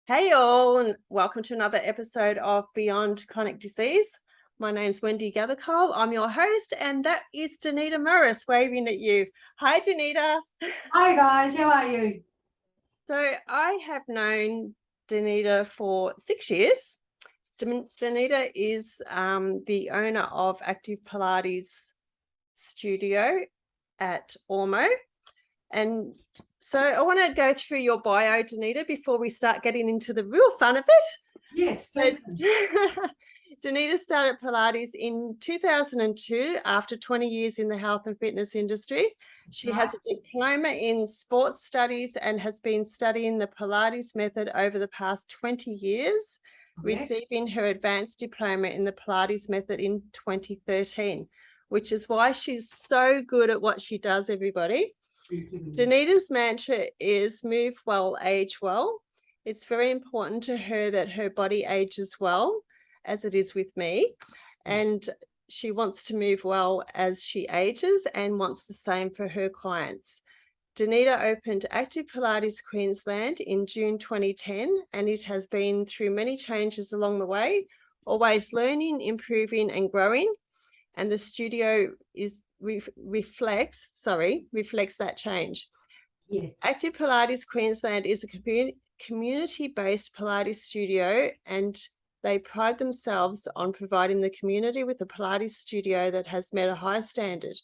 Hey all, and welcome to another episode of Beyond Chronic Disease. My name's Wendy Gathercole. I'm your host, and that is Denitta Morris waving at you. Hi, Denitta. Hi guys, how are you? So I have known Denitta for 6 years. Denitta is the owner of Active Pilates Studio at Ormo. And so I want to go through your bio, Denitta, before we start getting into the real fun of it. Yes, So, please. Denitta started Pilates in 2002 after 20 years in the health and fitness industry. She has a diploma in sports studies and has been studying the Pilates method over the past 20 years, receiving her advanced diploma in the Pilates method in 2013, which is why she's so good at what she does, everybody. Denitta's mantra is move well, age well. It's very important to her that her body ages well, as it is with me. And she wants to move well as she ages and wants the same for her clients. Denitta opened Active Pilates Queensland in June 2010, and it has been through many changes along the way, always learning, improving, and growing. And the studio reflects that change. Yes. Active Pilates Queensland is a community-based Pilates studio, and they pride themselves on providing the community with a Pilates studio that has met a high standard.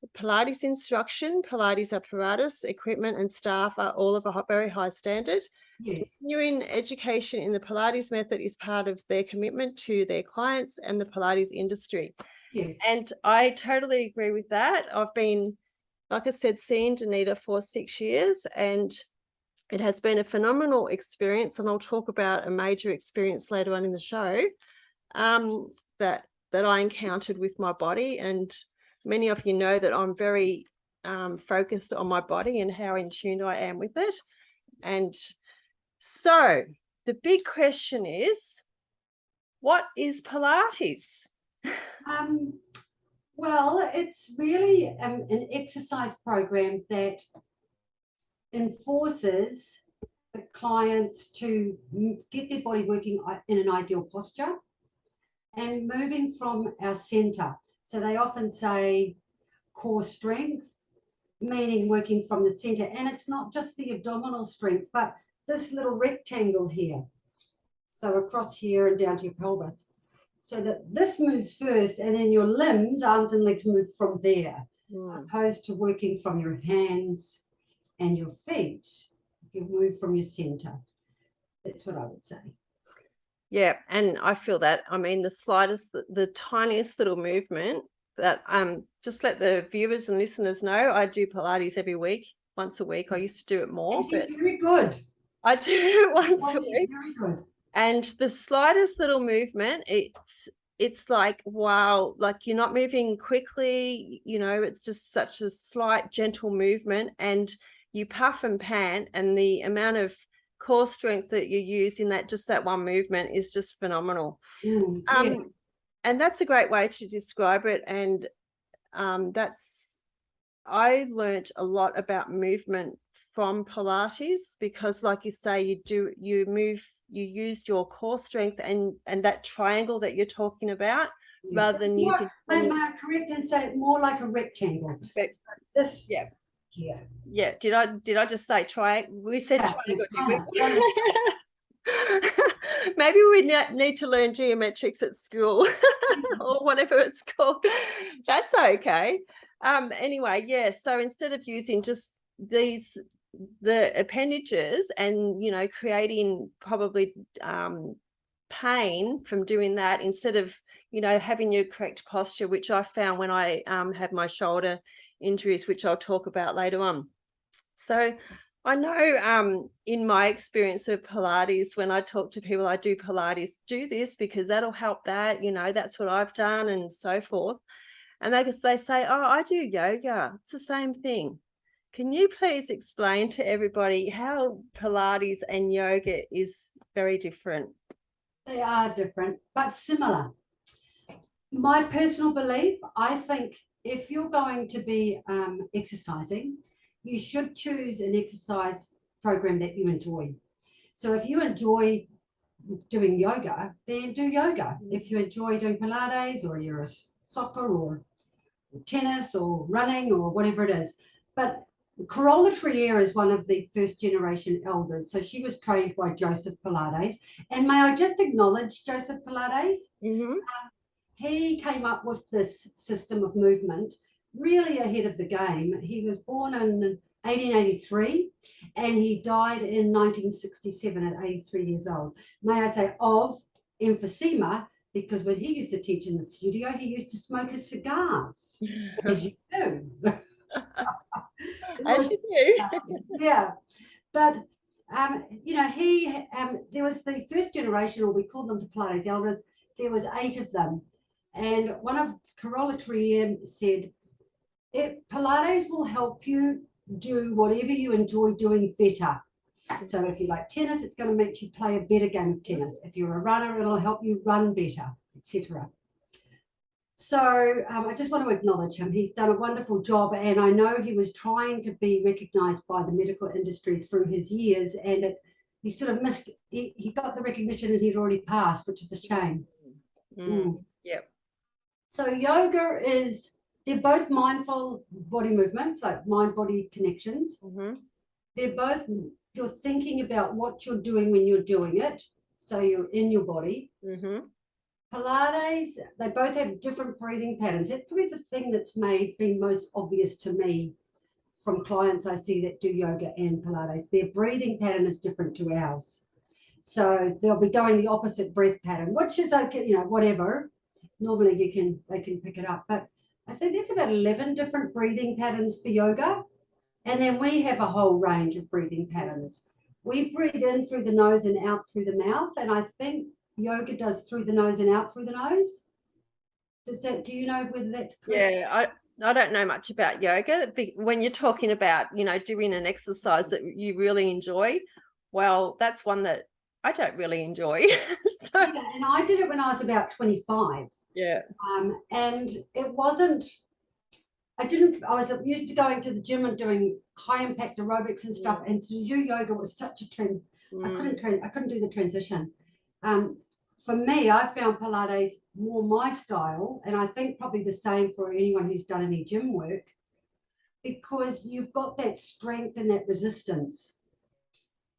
The Pilates instruction, Pilates apparatus, equipment, and staff are all of a very high standard. Yes. Continuing education in the Pilates method is part of their commitment to their clients and the Pilates industry. Yes. And I totally agree with that. I've been, like I said, seeing Denitta for 6 years, and it has been a phenomenal experience. And I'll talk about a major experience later on in the show that I encountered with my body. And many of you know that I'm very focused on my body and how in tune I am with it. And so the big question is, what is Pilates? Well, it's really an exercise program that enforces the clients to get their body working in an ideal posture and moving from our center. So they often say core strength, meaning working from the center. And it's not just the abdominal strength, but this little rectangle here. So across here and down to your pelvis. So that this moves first, and then your limbs, arms and legs, move from there, opposed to working from your hands and your feet. You move from your center. That's what I would say. Yeah, and I feel that. I mean, the tiniest little movement that just let the viewers and listeners know, I do Pilates every week, once a week. I used to do it more, but very good. I do it once a week. Very good. And the slightest little movement, it's like, wow, like you're not moving quickly, it's just such a slight, gentle movement, and you puff and pant, and the amount of core strength that you use in that one movement is just phenomenal. Yeah. And that's a great way to describe it. And I learned a lot about movement from Pilates, because like you say, you used your core strength and that triangle that you're talking about, rather than using. Am I correct and say more like a rectangle? This. Yeah. Yeah. Yeah. Did I just say triangle? We said triangle, did we? Maybe we need to learn geometrics at school or whatever it's called. That's okay. Anyway, yeah. So instead of using just the appendages and creating probably pain from doing that, instead of having your correct posture, which I found when I had my shoulder injuries, which I'll talk about later on. So I know in my experience of Pilates, when I talk to people, I do Pilates, do this because that'll help that, that's what I've done and so forth. And they say, oh, I do yoga. It's the same thing. Can you please explain to everybody how Pilates and yoga is very different? They are different, but similar. My personal belief, I think if you're going to be exercising, you should choose an exercise program that you enjoy. So if you enjoy doing yoga, then do yoga. If you enjoy doing Pilates, or you're a soccer or tennis or running or whatever it is. But Corolla Trier is one of the first generation elders. So she was trained by Joseph Pilates. And may I just acknowledge Joseph Pilates? Mm-hmm. He came up with this system of movement really ahead of the game. He was born in 1883 and he died in 1967 at 83 years old. May I say of emphysema, because when he used to teach in the studio, he used to smoke his cigars, as you do. As you do. Yeah. But, there was the first generation, or we call them the Pilates elders. There was 8 of them. And one of Corolla Trier said, Pilates will help you do whatever you enjoy doing better. So if you like tennis, it's going to make you play a better game of tennis. If you're a runner, it'll help you run better, etc. So I just want to acknowledge him. He's done a wonderful job, and I know he was trying to be recognised by the medical industry through his years, and he sort of missed. He got the recognition and he'd already passed, which is a shame. Yep. So yoga they're both mindful body movements, like mind-body connections. Mm-hmm. They're both, you're thinking about what you're doing when you're doing it. So you're in your body. Mm-hmm. Pilates, they both have different breathing patterns. That's probably the thing that's been most obvious to me from clients I see that do yoga and Pilates. Their breathing pattern is different to ours. So they'll be going the opposite breath pattern, which is okay, whatever. Normally they can pick it up. But I think there's about 11 different breathing patterns for yoga. And then we have a whole range of breathing patterns. We breathe in through the nose and out through the mouth. And I think yoga does through the nose and out through the nose. Do you know whether that's correct? Yeah, I don't know much about yoga. When you're talking about, doing an exercise that you really enjoy, well, that's one that I don't really enjoy. Yeah, and I did it when I was about 25. Yeah. And it wasn't, I was used to going to the gym and doing high impact aerobics and stuff. And to do yoga was such a I couldn't do the transition. For me, I found Pilates more my style, and I think probably the same for anyone who's done any gym work, because you've got that strength and that resistance,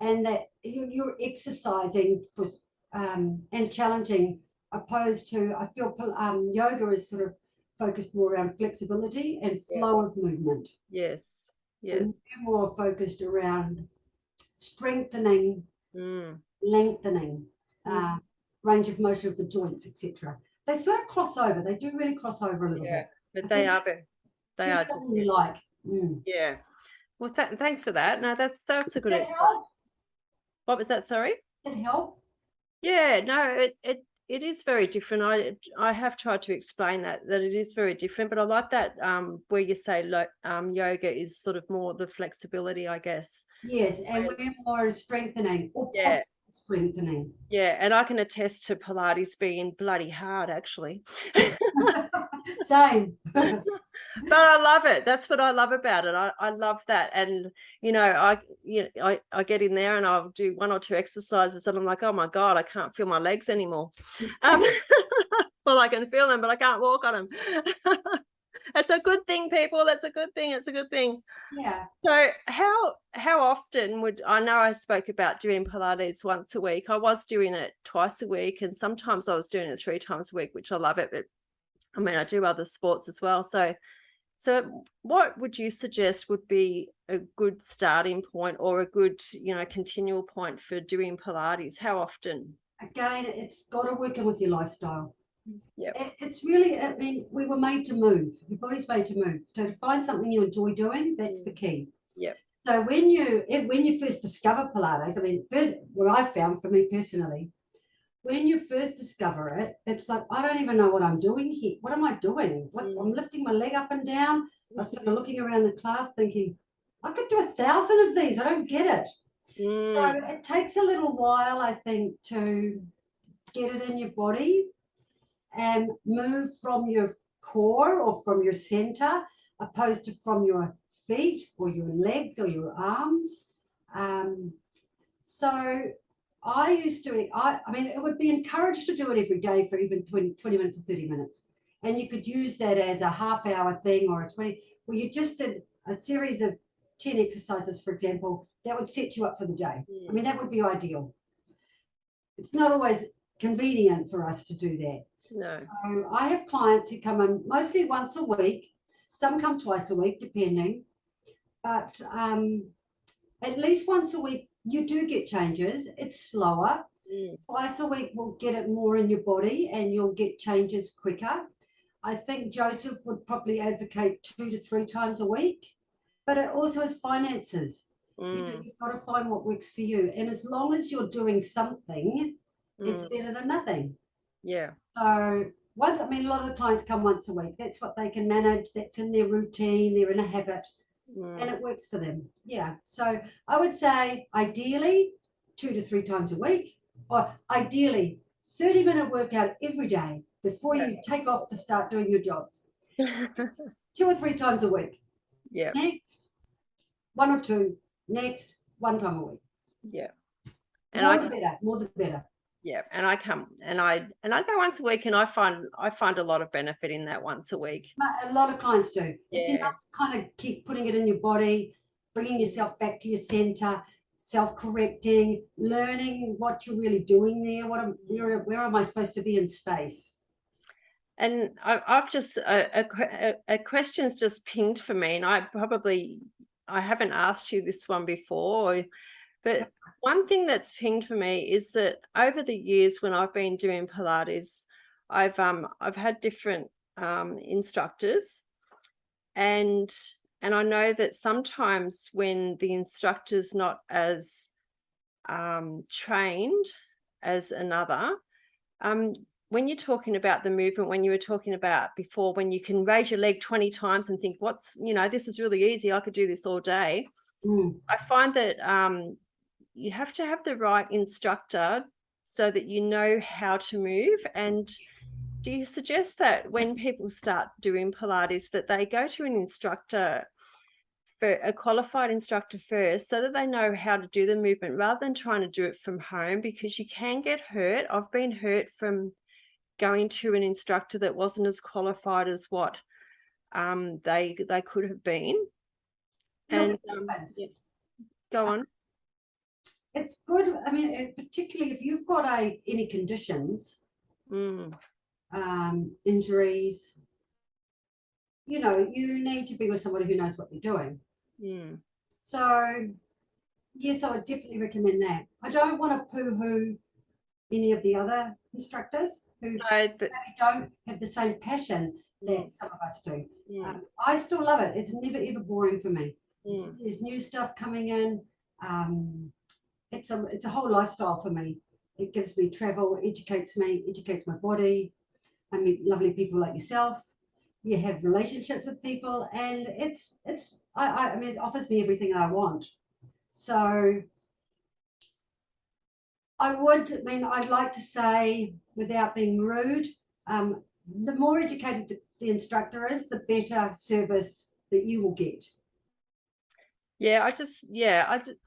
and that you're exercising for and challenging, opposed to, I feel yoga is sort of focused more around flexibility and flow of movement. Yes. Yeah. And we're more focused around strengthening, lengthening, range of motion of the joints, etc. They sort of cross over. They do really cross over a little bit. But they are. Really like. Yeah. Well, thanks for that. No, that's a good Did that help? What was that? Sorry. Did it help? Yeah. No, it is very different. I have tried to explain that it is very different, but I like that where you say yoga is sort of more the flexibility, I guess. Yes, and we're more strengthening or strengthening. Yeah, and I can attest to Pilates being bloody hard, actually. Same. But I love it. That's what I love about it. I love that. And I get in there and I'll do 1 or 2 exercises and I'm like, oh my God, I can't feel my legs anymore. Well, I can feel them, but I can't walk on them. That's a good thing, people. That's a good thing. It's a good thing. Yeah. So how often I know I spoke about doing Pilates once a week. I was doing it twice a week, and sometimes I was doing it 3 times a week, which I love it. But I mean, I do other sports as well. So what would you suggest would be a good starting point or a good, continual point for doing Pilates? How often? Again, it's got to work in with your lifestyle. Yeah. It's really, I mean, we were made to move. Your body's made to move. So to find something you enjoy doing, that's the key. Yeah. So when you first discover Pilates, I mean, first, what I found for me personally, when you first discover it, it's like, I don't even know what I'm doing here. What am I doing? I'm lifting my leg up and down. I was sort of looking around the class thinking, I could do 1,000 of these. I don't get it. So it takes a little while, I think, to get it in your body and move from your core or from your center, opposed to from your feet or your legs or your arms. So I used to, I mean, it would be encouraged to do it every day for even 20 minutes or 30 minutes. And you could use that as a half-hour thing or a 20, where you just did a series of 10 exercises, for example, that would set you up for the day. I mean, that would be ideal. It's not always convenient for us to do that. No. So I have clients who come in mostly once a week. Some come twice a week, depending. But at least once a week, you do get changes. It's slower. Twice a week will get it more in your body and you'll get changes quicker. I think Joseph would probably advocate 2 to 3 times a week, but it also has finances. You know, you've got to find what works for you. And as long as you're doing something, it's better than nothing. Yeah. So I mean, a lot of the clients come once a week. That's what they can manage. That's in their routine. They're in a habit. And it works for them. Yeah. So I would say ideally 2 to 3 times a week, or ideally 30-minute workout every day before you take off to start doing your jobs. 2 or 3 times a week. Yeah. Next, 1 or 2. Next, 1 time a week. Yeah. And more the better. Yeah, and I come and I go once a week, and I find a lot of benefit in that once a week. A lot of clients do. It's enough to kind of keep putting it in your body, bringing yourself back to your center, self-correcting, learning what you're really doing there. Where am I supposed to be in space? And I've just a question's just pinged for me, and I haven't asked you this one before, but one thing that's pinged for me is that over the years when I've been doing Pilates, I've had different instructors, and I know that sometimes when the instructor's not as trained as another, when you're talking about the movement, when you were talking about before, when you can raise your leg 20 times and think, this is really easy, I could do this all day. I find that you have to have the right instructor so that you know how to move. And do you suggest that when people start doing Pilates that they go to an instructor, for a qualified instructor first, so that they know how to do the movement rather than trying to do it from home? Because you can get hurt. I've been hurt from going to an instructor that wasn't as qualified as what they could have been. And go on. It's good. I mean, particularly if you've got any conditions, injuries, you need to be with somebody who knows what they're doing. So, yes, I would definitely recommend that. I don't want to poo-hoo any of the other instructors who don't have the same passion that some of us do. I still love it. It's never, ever boring for me. There's new stuff coming in. It's a whole lifestyle for me. It gives me travel, educates my body. I meet lovely people like yourself. You have relationships with people, and I mean, it offers me everything I want. So I'd like to say, without being rude, the more educated the instructor is, the better service that you will get. Yeah,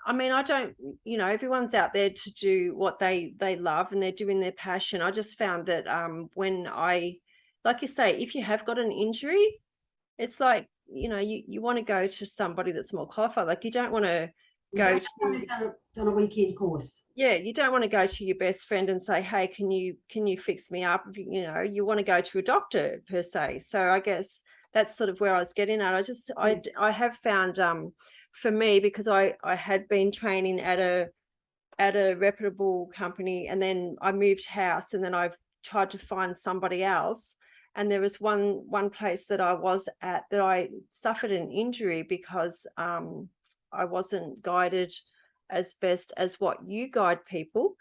I mean, I don't, everyone's out there to do what they love and they're doing their passion. I just found that when like you say, if you have got an injury, it's like, you want to go to somebody that's more qualified. Like you don't want to go to somebody's done a weekend course. Yeah, you don't want to go to your best friend and say, hey, can you fix me up? You want to go to a doctor per se. So I guess that's sort of where I was getting at. I have found for me, because I had been training at a reputable company, and then I moved house, and then I've tried to find somebody else. And there was one place that I was at that I suffered an injury because I wasn't guided as best as what you guide people.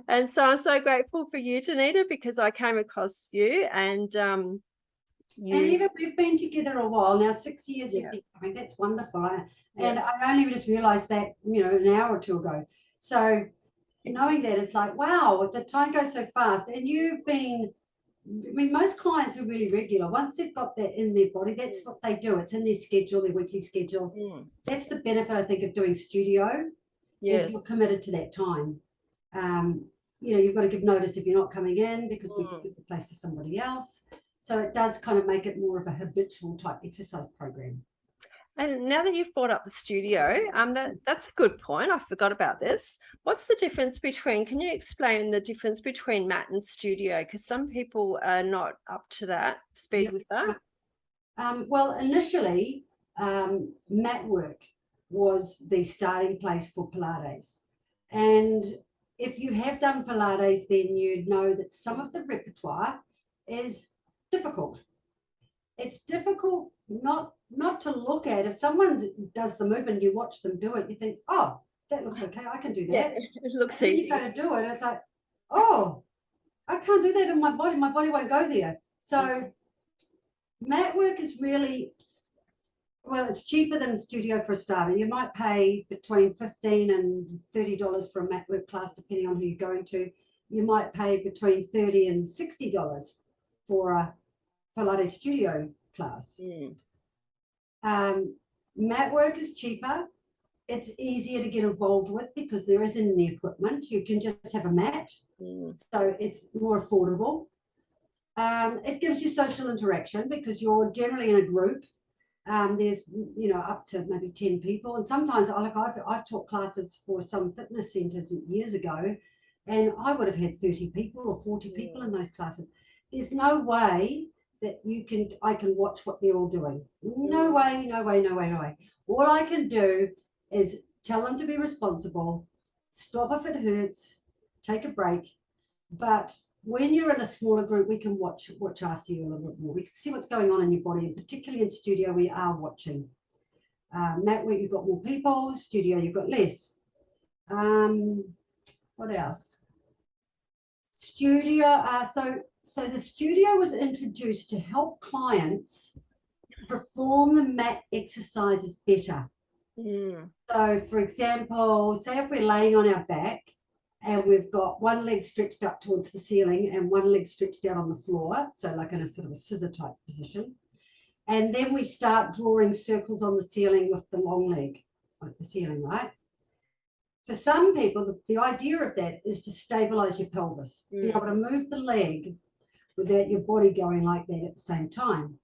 And so I'm so grateful for you, Denitta, because I came across you, and and even we've been together a while now, 6 years. You've been coming. That's wonderful. And I only just realized that an hour or two ago. So knowing that, it's like, wow, the time goes so fast. And you've been, I mean, most clients are really regular. Once they've got that in their body, that's what they do. It's in their schedule, their weekly schedule. That's the benefit, I think, of doing studio. Yes. is you're committed to that time. You know, you've got to give notice if you're not coming in, because we can give the place to somebody else. So it does kind of make it more of a habitual type exercise program. And now that you've brought up the studio, that's a good point. I forgot about this. What's the difference between, can you explain the difference between mat and studio? Because some people are not up to that speed with that. Well, initially, mat work was the starting place for Pilates. And if you have done Pilates, then you'd know that some of the repertoire is difficult. It's difficult not to look at. If someone does the move and you watch them do it, you think, oh, that looks okay, I can do that. Yeah, it looks and easy. You got to do it. It's like, oh, I can't do that in my body. My body won't go there. So mat work is really, well, it's cheaper than studio for a starter. You might pay between $15 and $30 for a mat work class, depending on who you're going to. You might pay between $30 and $60 for a Pilates studio class. Mat work is cheaper. It's easier to get involved with because there isn't any equipment. You can just have a mat, so it's more affordable. It gives you social interaction because you're generally in a group. There's, you know, up to maybe 10 people, and sometimes I've taught classes for some fitness centers years ago, and I would have had 30 people or 40 people in those classes. There's no way that I can watch what they're all doing. No way, no way, no way, no way. All I can do is tell them to be responsible, stop if it hurts, take a break. But when you're in a smaller group, we can watch after you a little bit more. We can see what's going on in your body, and particularly in studio, we are watching. Mat work, you've got more people. Studio, you've got less. What else? Studio. So the studio was introduced to help clients perform the mat exercises better. So, for example, say if we're laying on our back and we've got one leg stretched up towards the ceiling and one leg stretched out on the floor, so like in a sort of a scissor type position, and then we start drawing circles on the ceiling with the long leg, like the ceiling, right? For some people, the idea of that is to stabilize your pelvis, be able to move the leg without your body going like that at the same time.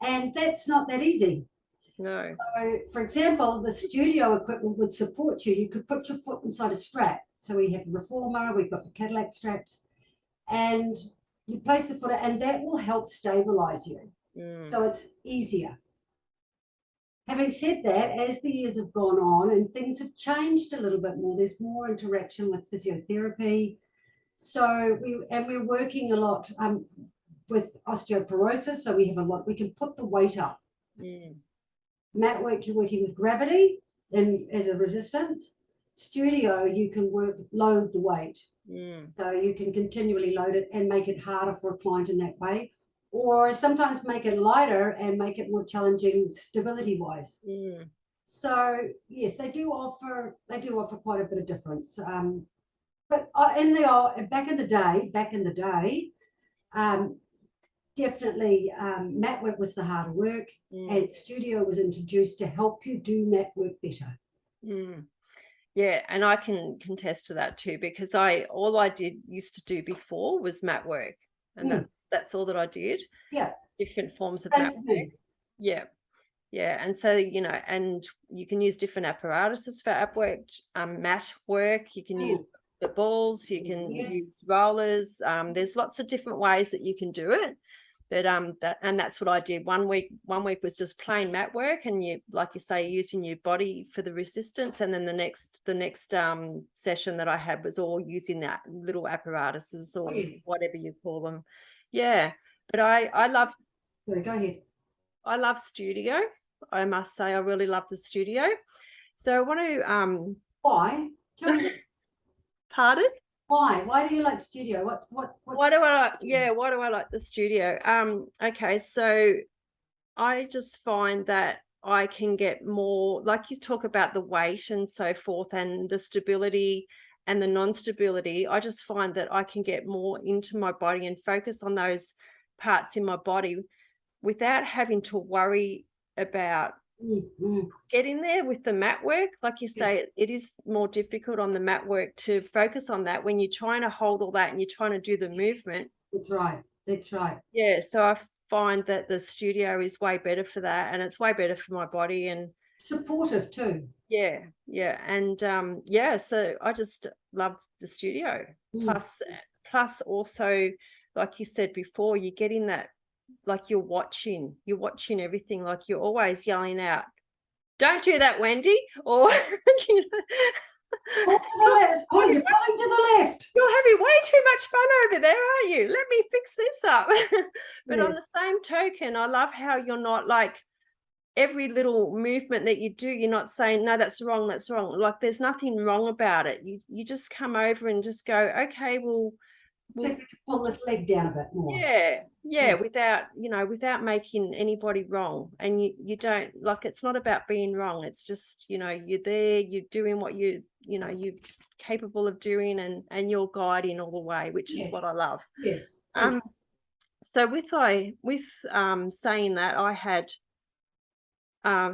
And that's not that easy. No. So, for example, the studio equipment would support you. You could put your foot inside a strap. So we have the reformer, we've got the Cadillac straps, and you place the foot, and that will help stabilize you. So it's easier. Having said that, as the years have gone on and things have changed a little bit more, there's more interaction with physiotherapy. So we're working a lot with osteoporosis. So we have a lot, we can put the weight up. Mat work, you're working with gravity and as a resistance. Studio, you can load the weight. So you can continually load it and make it harder for a client in that way, or sometimes make it lighter and make it more challenging stability wise. So yes, they do offer quite a bit of difference. But and they are back in the day, definitely mat work was the harder work, and studio was introduced to help you do mat work better. Yeah, and I can contest to that too, because all I used to do before was mat work, and that's all that I did. Yeah, different forms of mat work. Yeah, and so, you know, and you can use different apparatuses for mat work. You can use the balls, you can use rollers. There's lots of different ways that you can do it. But that's what I did. One week was just plain mat work, and you, like you say, using your body for the resistance, and then the next session that I had was all using that little apparatuses or whatever you call them. Yeah, but I love. Sorry, go ahead. I love studio. I must say, I really love the studio. So I want to. Why? Tell me. Pardon? Why do you like studio? Why do I like? Yeah, why do I like the studio? Okay, so I just find that I can get more, like you talk about the weight and so forth, and the stability and the non-stability. I just find that I can get more into my body and focus on those parts in my body without having to worry about get in there with the mat work. Like you Yeah. say, it is more difficult on the mat work to focus on that when you're trying to hold all that and you're trying to do the movement. That's right. That's right. Yeah, so I find that the studio is way better for that, and it's way better for my body. And Supportive too. yeah, and yeah, so I just love the studio. Mm. Plus also, like you said before, you get in that, like you're watching everything, like you're always yelling out, "Don't do that, Wendy," or you know, Pull to the left. Pulling to the left. "You're having way too much fun over there, aren't you? Let me fix this up." But on Yeah. the same token, I love how you're not like, every little movement that you do, you're not saying, "No, that's wrong, that's wrong." Like there's nothing wrong about it. You just come over and just go, "Okay, well, See if we can pull this leg down a bit more. yeah," without making anybody wrong. And you don't, like, it's not about being wrong. It's just, you're there, you're doing what you're capable of doing, and you're guiding all the way, which is what I love. Yes. So with saying that, I had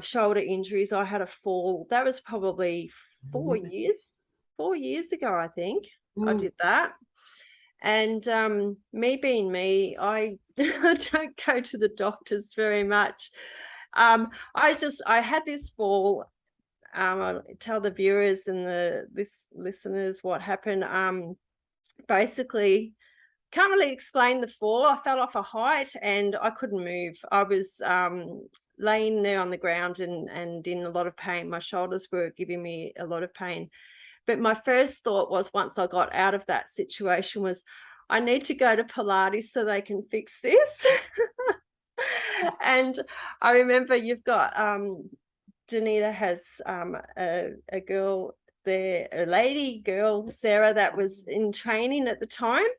shoulder injuries. I had a fall. That was probably 4 years ago, I think. I did that. And me being me, I don't go to the doctors very much. I had this fall. I'll tell the viewers and the listeners what happened. Basically, can't really explain the fall. I fell off a height and I couldn't move. I was laying there on the ground and in a lot of pain. My shoulders were giving me a lot of pain. But my first thought was, once I got out of that situation, was I need to go to Pilates so they can fix this. And I remember you've got Denitta has a girl there, a lady girl, Sarah, that was in training at the time.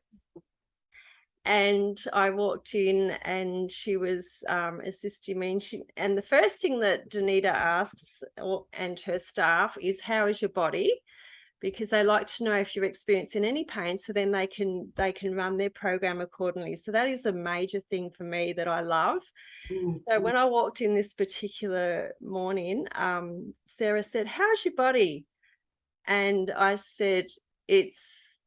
And I walked in and she was assisting me. And the first thing that Denitta asks, and her staff, is, "How is your body?" Because they like to know if you're experiencing any pain, so then they can run their program accordingly. So that is a major thing for me that I love. So when I walked in this particular morning, Sarah said, "How's your body?" And I said, "It's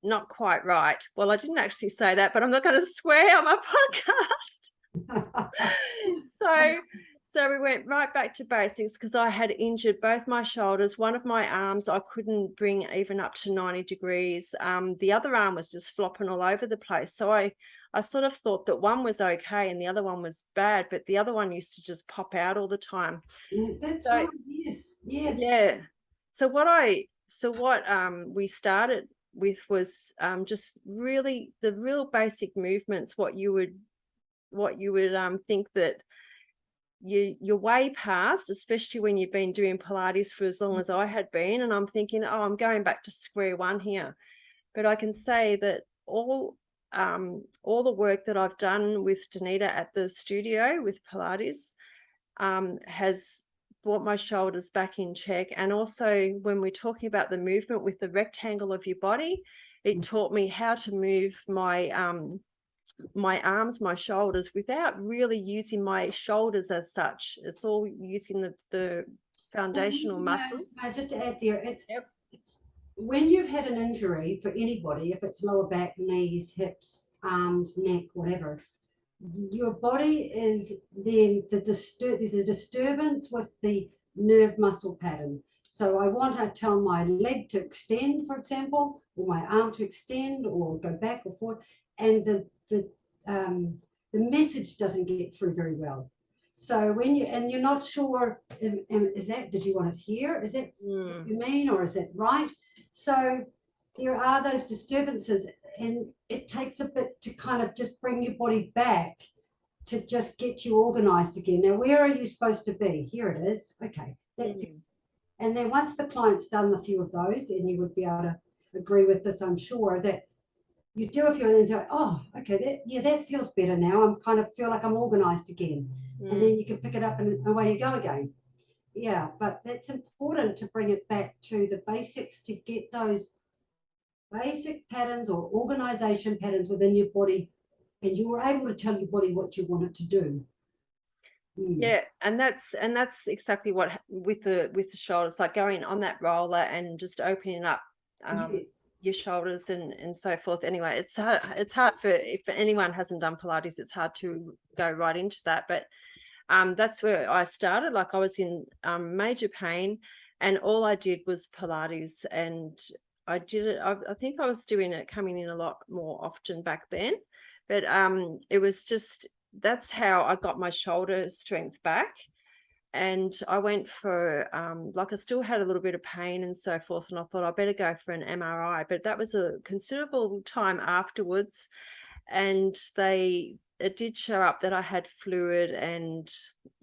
not quite right." Well, I didn't actually say that, but I'm not going to swear on my podcast. So we went right back to basics, because I had injured both my shoulders. One of my arms I couldn't bring even up to 90 degrees. The other arm was just flopping all over the place. So I sort of thought that one was okay and the other one was bad, but the other one used to just pop out all the time. That's right. Yes. Yeah. So what we started with was just really the real basic movements, what you would think that you're way past, especially when you've been doing Pilates for as long as I had been. And I'm thinking, oh, I'm going back to square one here. But I can say that all the work that I've done with Denitta at the studio with Pilates has brought my shoulders back in check. And also, when we're talking about the movement with the rectangle of your body, it taught me how to move my arms, my shoulders, without really using my shoulders as such. It's all using the foundational muscles. Just to add there, it's when you've had an injury, for anybody, if it's lower back, knees, hips, arms, neck, whatever, your body is then there's a disturbance with the nerve muscle pattern. So I want to tell my leg to extend, for example, or my arm to extend or go back or forward, and the message doesn't get through very well. So when you're not sure, is that, did you want it here? Is that what you mean, or is that right? So there are those disturbances, and it takes a bit to kind of just bring your body back to just get you organized again. Now, where are you supposed to be? Here it is. Okay, that fits. And then once the client's done a few of those, and you would be able to agree with this, I'm sure, that you do a few and then say, oh, okay, that feels better now. I'm kind of feel like I'm organized again. And then you can pick it up and away you go again. Yeah, but that's important to bring it back to the basics, to get those basic patterns or organization patterns within your body, and you were able to tell your body what you want it to do. Yeah, and that's exactly what with the shoulders, like going on that roller and just opening up Yes. your shoulders and so forth. Anyway, it's hard for, if anyone hasn't done Pilates, it's hard to go right into that. But that's where I started. Like, I was in major pain, and all I did was Pilates, and I did it. I think I was doing it, coming in a lot more often back then, but it was just, that's how I got my shoulder strength back. And I went for like, I still had a little bit of pain and so forth, and I thought I better go for an MRI, but that was a considerable time afterwards, and it did show up that I had fluid, and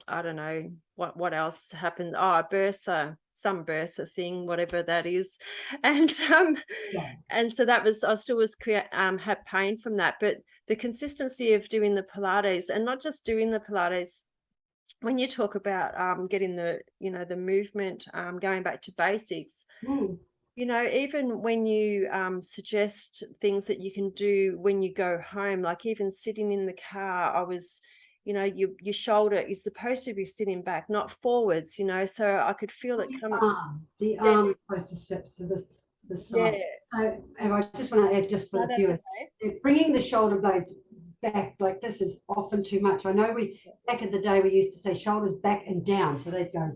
I don't know what else happened. Oh, a bursa, some bursa thing, whatever that is. And Yeah. and so that was, I still was had pain from that. But the consistency of doing the Pilates, and not just doing the Pilates, when you talk about getting the, the movement, going back to basics, Mm. even when you suggest things that you can do when you go home, like even sitting in the car, I was, your shoulder is supposed to be sitting back, not forwards, so I could feel it coming. The Yeah, arm is supposed to sit to the yeah. side. So, and I just want to add, just for No, the that's viewers, okay. bringing the shoulder blades back like this is often too much. I know back in the day we used to say shoulders back and down, so they'd go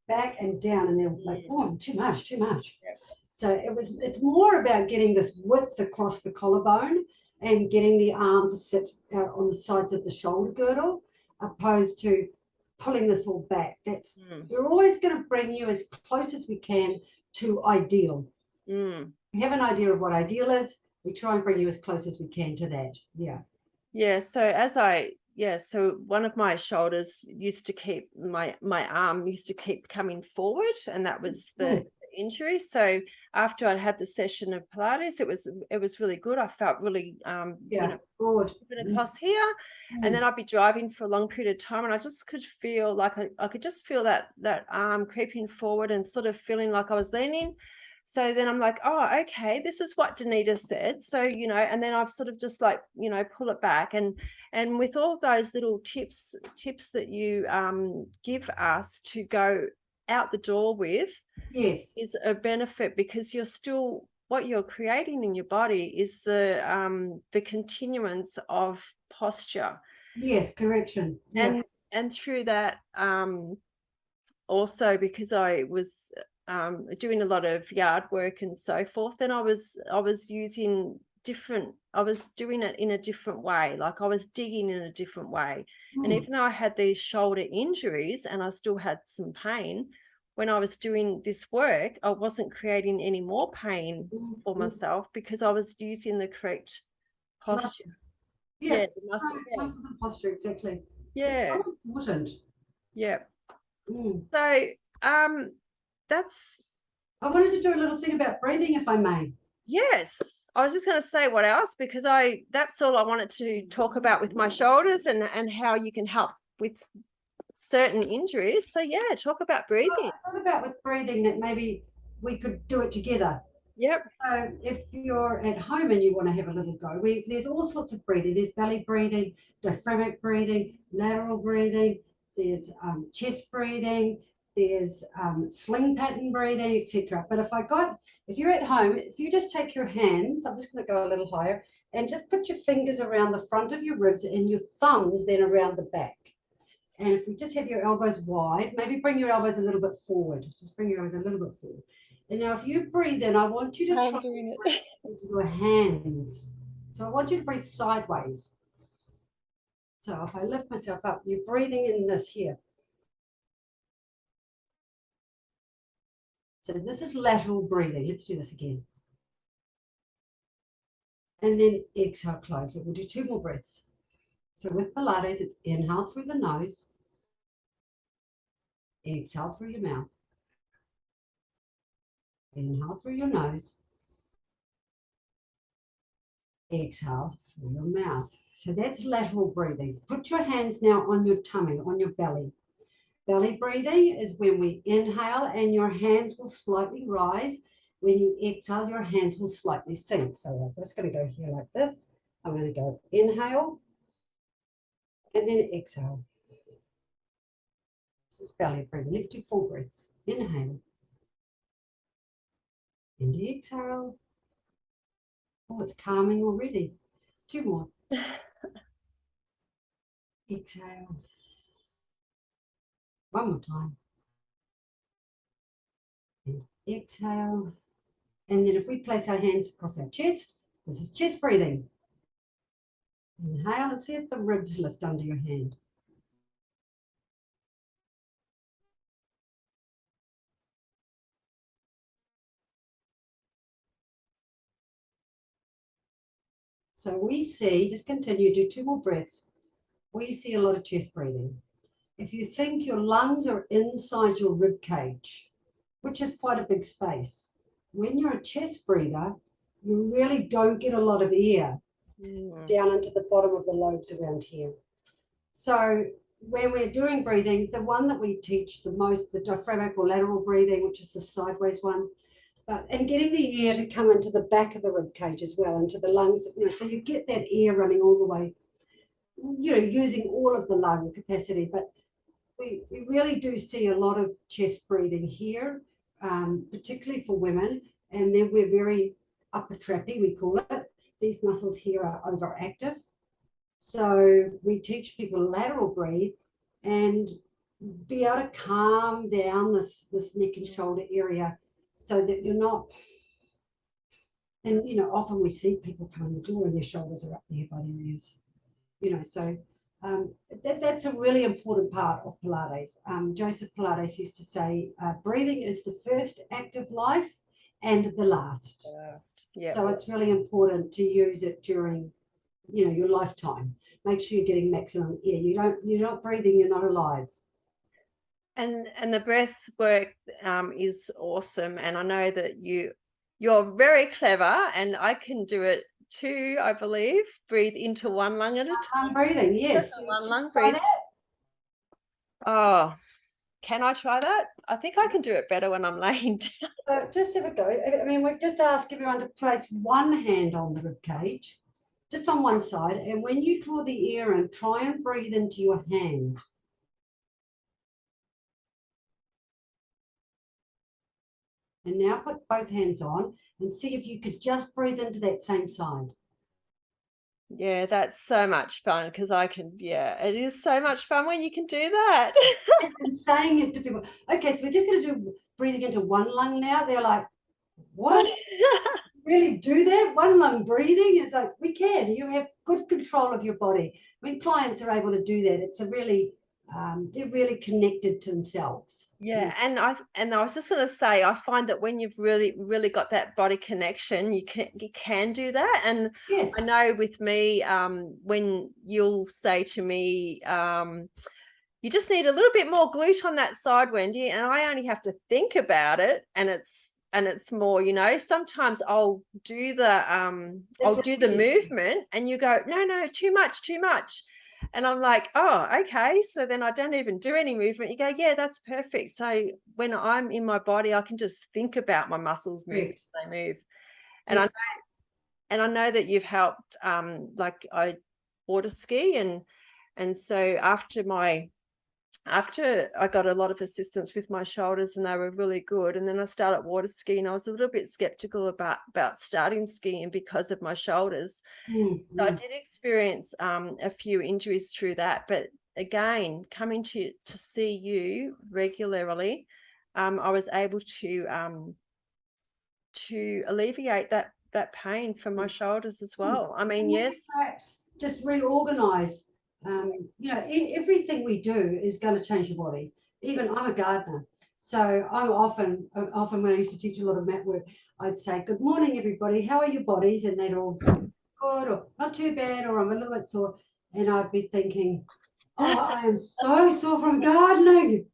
back and down, and they're like, oh, too much, too much. Yeah. So it's more about getting this width across the collarbone and getting the arm to sit out on the sides of the shoulder girdle, opposed to pulling this all back. We're always going to bring you as close as we can to ideal. We have an idea of what ideal is. We try and bring you as close as we can to that. Yeah. Yeah. So one of my shoulders used to keep, my arm used to keep coming forward, and that was the injury. So after I'd had the session of Pilates, it was really good. I felt really broad across here, and then I'd be driving for a long period of time, and I just could feel like I could just feel that arm creeping forward, and sort of feeling like I was leaning. So then I'm like, oh, okay, this is what Denitta said. So, and then I've sort of just like, pull it back, and with all those little tips that you give us to go out the door with, yes, is a benefit, because you're still, what you're creating in your body is the continuance of posture. yes, correction. Yeah. And through that, also, because I was doing a lot of yard work and so forth, and I was using I was doing it in a different way, like I was digging in a different way. And even though I had these shoulder injuries and I still had some pain, when I was doing this work, I wasn't creating any more pain for myself, because I was using the correct posture. Yeah, The muscle. muscles and posture, exactly. Yeah. It's so important. Yeah. Mm. So that's, I wanted to do a little thing about breathing, if I may. yes, I was just going to say what else, because that's all I wanted to talk about with my shoulders, and how you can help with certain injuries. So yeah, talk about breathing. I thought about with breathing that maybe we could do it together. Yep. So if you're at home and you want to have a little go, there's all sorts of breathing. There's belly breathing, diaphragmatic breathing, lateral breathing, there's chest breathing, there's sling pattern breathing, etc. But if you're at home, if you just take your hands, I'm just going to go a little higher, and just put your fingers around the front of your ribs and your thumbs then around the back. And if you just have your elbows wide, maybe bring your elbows a little bit forward. Just bring your elbows a little bit forward. And now if you breathe in, I want you to try Doing it. into your hands. So I want you to breathe sideways. So if I lift myself up, you're breathing in this here. So this is lateral breathing. Let's do this again. And then exhale, close. We'll do 2 more breaths. So with Pilates, it's inhale through the nose, exhale through your mouth. Inhale through your nose, exhale through your mouth. So that's lateral breathing. Put your hands now on your tummy, on your belly. Belly breathing is when we inhale and your hands will slightly rise. When you exhale, your hands will slightly sink. So I'm just going to go here like this. I'm going to go inhale and then exhale. This is belly breathing. Let's do 4 breaths. Inhale. And exhale. Oh, it's calming already. 2 more. Exhale. 1 more time. And exhale. And then if we place our hands across our chest, this is chest breathing. Inhale and see if the ribs lift under your hand. So we see, just continue, do 2 more breaths. We see a lot of chest breathing. If you think your lungs are inside your rib cage, which is quite a big space, when you're a chest breather, you really don't get a lot of air down into the bottom of the lobes around here. So when we're doing breathing, the one that we teach the most, the diaphragmatic or lateral breathing, which is the sideways one, and getting the air to come into the back of the rib cage as well, into the lungs, so you get that air running all the way, using all of the lung capacity. But we really do see a lot of chest breathing here, particularly for women, and then we're very upper trappy, we call it. These muscles here are overactive. So we teach people lateral breathe and be able to calm down this neck and shoulder area so that you're not, and often we see people come in the door and their shoulders are up there by their ears, so that's a really important part of Pilates. Joseph Pilates used to say, breathing is the first act of life and the last. Yeah. So it's really important to use it during, your lifetime. Make sure you're getting maximum air. You're not breathing, you're not alive. And the breath work is awesome. And I know that you're very clever, and I can do it too, I believe. Breathe into one lung at a time. Breathing, yes. One lung breathe. Oh, can I try that? I think I can do it better when I'm laying down. So just have a go. I mean, we've just asked everyone to place one hand on the rib cage, just on one side. And when you draw the air in, try and breathe into your hand. And now put both hands on and see if you could just breathe into that same side. Yeah, that's so much fun because it is so much fun when you can do that. And saying it to people. Okay, so we're just going to do breathing into one lung now. They're like, what? Really do that? One lung breathing? It's like, we can. You have good control of your body. When clients are able to do that, it's a really, they're really connected to themselves. Yeah, and I was just going to say, I find that when you've really got that body connection, you can do that. And yes. I know with me, when you'll say to me, you just need a little bit more glute on that side, Wendy, and I only have to think about it, and it's more, sometimes I'll do the movement and you go, no, too much. And I'm like, oh, okay. So then I don't even do any movement. You go, yeah, that's perfect. So when I'm in my body, I can just think about my muscles move as they move. And I know that you've helped, like I water ski, and so after I got a lot of assistance with my shoulders and they were really good, and then I started water skiing, I was a little bit skeptical about starting skiing because of my shoulders. Mm-hmm. So I did experience a few injuries through that, but again, coming to see you regularly, I was able to alleviate that pain from my shoulders as well. I mean, yes, perhaps just reorganize. Everything we do is going to change your body. Even I'm a gardener, so I'm often when I used to teach a lot of mat work, I'd say, good morning everybody, how are your bodies? And they'd all good or not too bad, or I'm a little bit sore, and I'd be thinking, oh, I am so sore from gardening.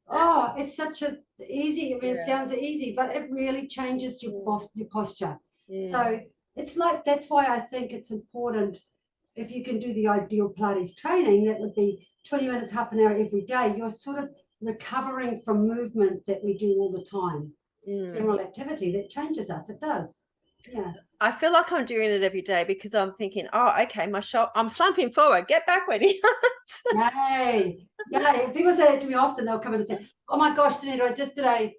Oh, it's such a easy, I mean, it sounds easy, but it really changes your posture. So it's like, that's why I think it's important. If you can do the ideal Pilates training, that would be 20 minutes, half an hour every day. You're sort of recovering from movement that we do all the time. General activity that changes us. It does. Yeah. I feel like I'm doing it every day because I'm thinking, oh, okay, I'm slumping forward. Get back, Wendy. Yay. Yay. People say that to me often. They'll come in and say, oh my gosh, Denitta, I just did a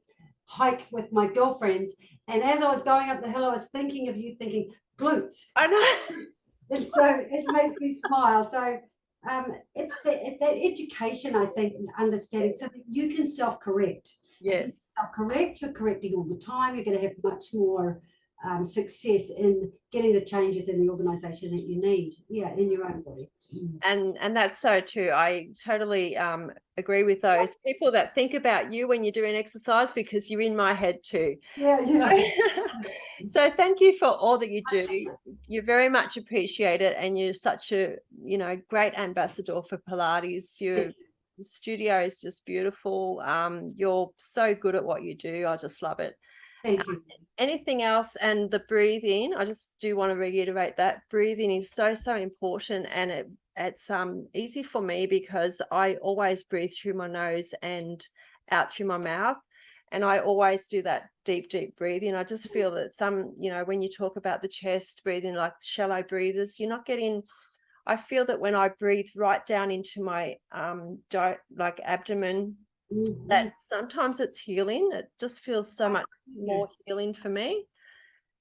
hike with my girlfriends. And as I was going up the hill, I was thinking of you, thinking glutes. I know. And so it makes me smile. So it's that education, I think, and understanding so that you can self-correct. If you Yes. self-correct, you're correcting all the time. You're going to have much more success in getting the changes in the organization that you need. Yeah, in your own body. And that's so true. I totally agree with those people that think about you when you're doing exercise, because you're in my head too. Yeah, yeah. So thank you for all that you do. You're very much appreciated, and you're such a, great ambassador for Pilates. Your studio is just beautiful. You're so good at what you do. I just love it. Thank you. Anything else? And the breathing, I just do want to reiterate that breathing is so important, and it's easy for me because I always breathe through my nose and out through my mouth, and I always do that deep breathing. I just feel that when you talk about the chest breathing, like shallow breathers, you're not getting. I feel that when I breathe right down into my like abdomen, that sometimes it's healing. It just feels so much more healing for me.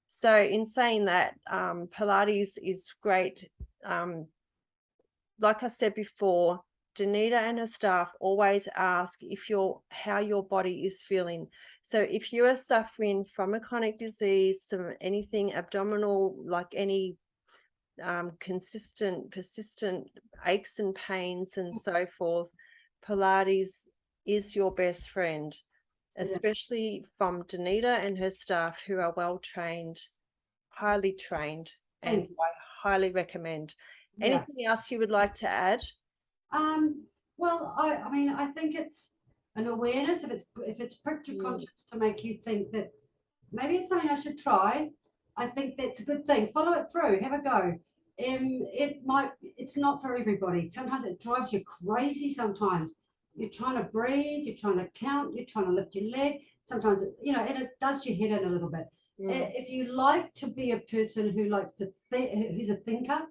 So in saying that, Pilates is great. Like I said before, Denitta and her staff always ask how your body is feeling. So if you are suffering from a chronic disease, anything abdominal, like any consistent, persistent aches and pains and so forth, Pilates is your best friend, especially from Denitta and her staff, who are well trained, highly trained, and I highly recommend. Anything else you would like to add? Well, I mean, I think it's an awareness. If it's pricked your conscience to make you think that maybe it's something I should try, I think that's a good thing. Follow it through. Have a go. It's not for everybody. Sometimes it drives you crazy. Sometimes you're trying to breathe, you're trying to count, you're trying to lift your leg. Sometimes and it does your head in a little bit. If you like to be a person who likes to who's a thinker,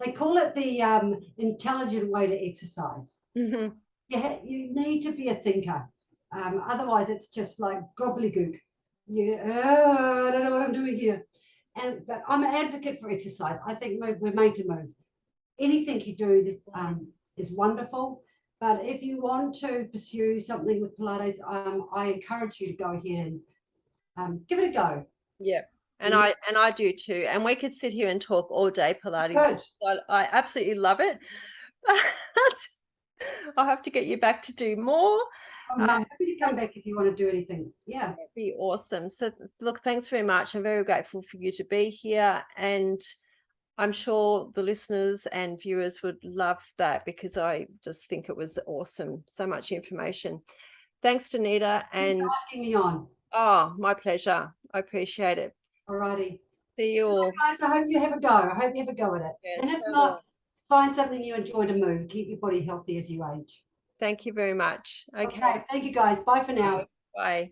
they call it the intelligent way to exercise. Mm-hmm. You need to be a thinker. Otherwise, it's just like gobbledygook. I don't know what I'm doing here. But I'm an advocate for exercise. I think we're made to move. Anything you do that is wonderful. But if you want to pursue something with Pilates, I encourage you to go ahead and give it a go. Yeah. And I do too. And we could sit here and talk all day Pilates. Good. I absolutely love it. I'll have to get you back to do more. I'm happy to come back if you want to do anything. Yeah. That'd be awesome. So look, thanks very much. I'm very grateful for you to be here. And I'm sure the listeners and viewers would love that, because I just think it was awesome. So much information. Thanks, Denitta. And thanks for asking me on. Oh, my pleasure. I appreciate it. All righty. See you all. Guys, I hope you have a go. I hope you have a go at it. Yes, and if not, find something you enjoy to move. Keep your body healthy as you age. Thank you very much. Okay. Thank you, guys. Bye for now. Bye.